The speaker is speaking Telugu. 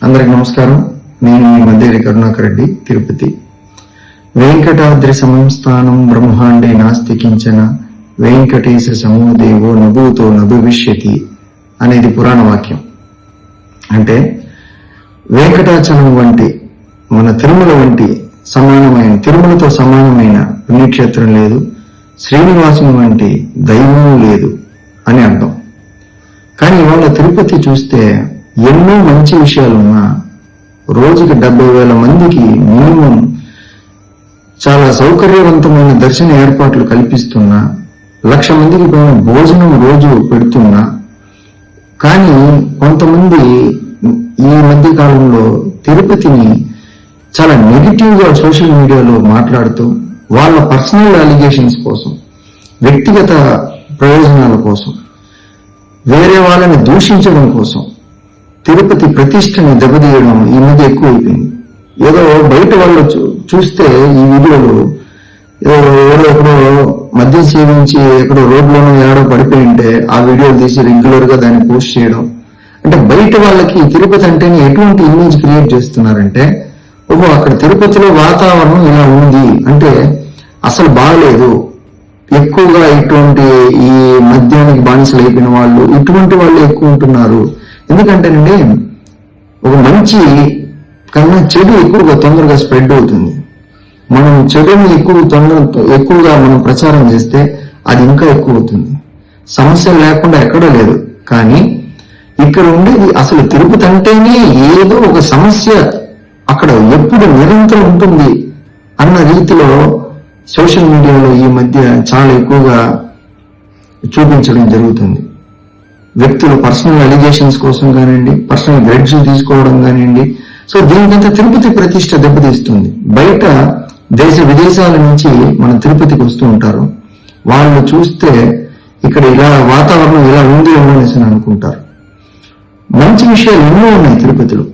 అందరికి నమస్కారం. నేను మీ మధ్య కరుణాకర్ రెడ్డి, తిరుపతి. వెంకటాద్రి సంస్థానం బ్రహ్మాండే నాస్తి కించన వెంకటేశ సమోదేవో నభూతో నభవిష్యతి అనేది పురాణ వాక్యం. అంటే వెంకటాచలం వంటి, మన తిరుమల వంటి సమానమైన, తిరుమలతో సమానమైన పుణ్యక్షేత్రం లేదు, శ్రీనివాసం వంటి దైవము లేదు అని అర్థం. కానీ ఇవాళ తిరుపతి చూస్తే ఎన్నో మంచి విషయాలున్నా, రోజుకి 70,000 మందికి మినిమం చాలా సౌకర్యవంతమైన దర్శన ఏర్పాట్లు కల్పిస్తున్నా, 1,00,000 మందికి పైన భోజనం రోజు పెడుతున్నా, కానీ కొంతమంది ఈ మధ్య కాలంలో తిరుపతిని చాలా నెగిటివ్ గా సోషల్ మీడియాలో మాట్లాడుతూ, వాళ్ళ పర్సనల్ అలిగేషన్స్ కోసం, వ్యక్తిగత ప్రయోజనాల కోసం, వేరే వాళ్ళని దూషించడం కోసం తిరుపతి ప్రతిష్టని దెబ్బతీయడం ఈ మధ్య ఎక్కువైపోయింది. ఏదో బయట వాళ్ళు చూస్తే ఈ వీడియోలు ఏదో ఎక్కడో మద్యం సేవించి ఎక్కడో రోడ్లోనో ఏడో పడిపోయి ఉంటే ఆ వీడియోలు తీసి రెగ్యులర్ గా దాన్ని పోస్ట్ చేయడం. అంటే బయట వాళ్ళకి తిరుపతి అంటేనే ఎటువంటి ఇమేజ్ క్రియేట్ చేస్తున్నారంటే, ఓహో అక్కడ తిరుపతిలో వాతావరణం ఇలా ఉంది అంటే అసలు బాగలేదు, ఎక్కువగా ఇటువంటి ఈ మద్యానికి బానిసలు అయిపోయిన వాళ్ళు, ఇటువంటి వాళ్ళు ఎక్కువ ఉంటున్నారు. ఎందుకంటేనండి, ఒక మంచి కన్నా చెడు ఎక్కువగా తొందరగా స్ప్రెడ్ అవుతుంది. మనం చెడుని ఎక్కువగా మనం ప్రచారం చేస్తే అది ఇంకా ఎక్కువ అవుతుంది. సమస్య లేకుండా ఎక్కడా లేదు. కానీ ఇక్కడ ఉండేది అసలు తిరుపతి అంటేనే ఏదో ఒక సమస్య అక్కడ ఎప్పుడు నిరంతరం ఉంటుంది అన్న రీతిలో సోషల్ మీడియాలో ఈ మధ్య చాలా ఎక్కువగా చూపించడం జరుగుతుంది. వ్యక్తుల పర్సనల్ అలిగేషన్స్ కోసం కానివ్వండి, పర్సనల్ గ్రెడ్జ్ తీసుకోవడం కానివ్వండి. సో దీనికంతా తిరుపతి ప్రతిష్ట దెబ్బతీస్తుంది. బయట దేశ విదేశాల నుంచి మన తిరుపతికి వస్తూ ఉంటారు. వాళ్ళు చూస్తే ఇక్కడ ఇలా వాతావరణం ఇలా ఉంది అనేసి అనుకుంటారు. మంచి విషయాలు ఎన్నో ఉన్నాయి తిరుపతిలో.